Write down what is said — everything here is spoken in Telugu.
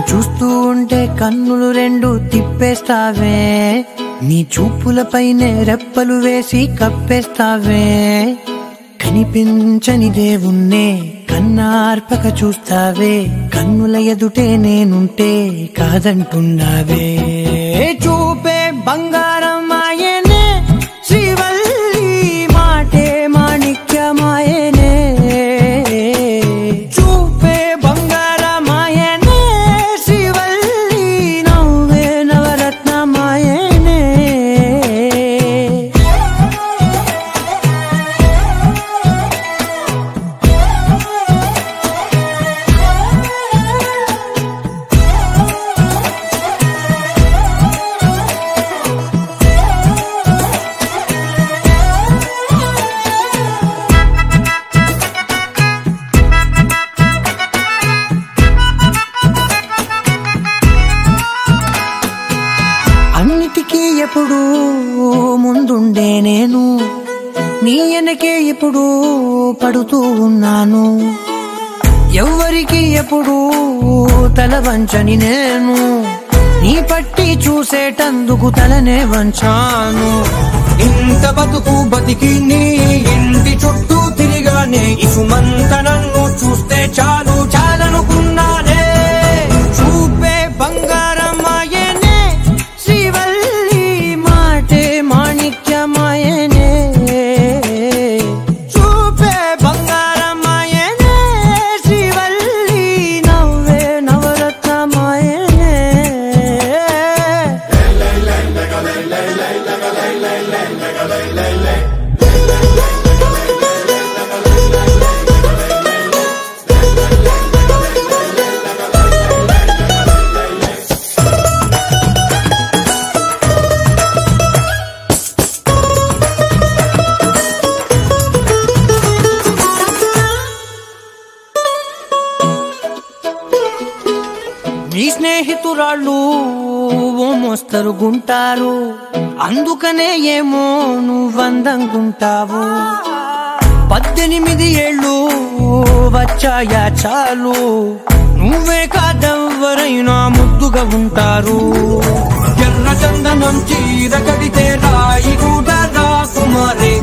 చూస్తూ ఉంటే కన్నులు రెండు తిప్పేస్తావే, నీ చూపులపైనే రెప్పలు వేసి కప్పేస్తావే. కనిపించని దేవుణ్ణే కన్నార్పక చూస్తావే, కన్నుల ఎదుటే నేనుంటే కాదంటున్నావే. చూపే బంగారం ఆయనే శ్రీవల్లి, మాటే మాణిక్యమాయనే. చూపే బంగారం ఆయనే శ్రీవల్లి, నవ్వే నవరత్నమాయనే. అన్నిటికీ ఎప్పుడు ముందుండే నేను, నీ వెనకే ఎప్పుడు పడుతూ ఉన్నాను. ఎవ్వరికి ఎప్పుడు తల వంచని నేను, నీ పట్టి చూసేటందుకు తలనే వంచాను. ఇంత బతుకు బతికి నీ ఇంటి చుట్టూ తిరిగానే, ఇసుమంత నన్ను చూస్తే చాలు చాలనుకున్నానే. చూపే బంగారం ఆయనే శ్రీవల్లి, మాటే మాణిక్యమాయనే. చూపే బంగారం ఆయనే శ్రీవల్లి, నవ్వే నవరత్నమాయనే. నీ స్నేహితురాళ్ళు ఓ మోస్తరుగుంటారు, అందుకనే ఏమో నువ్వందంగుంటావు. 18 ఏళ్ళు వచ్చాయా చాలు, నువ్వే కాదెవ్వరైనా ముద్దుగా ఉంటారు. ఎర్ర చందనం చీర కడితే రాయి కూడా రాకుమారే,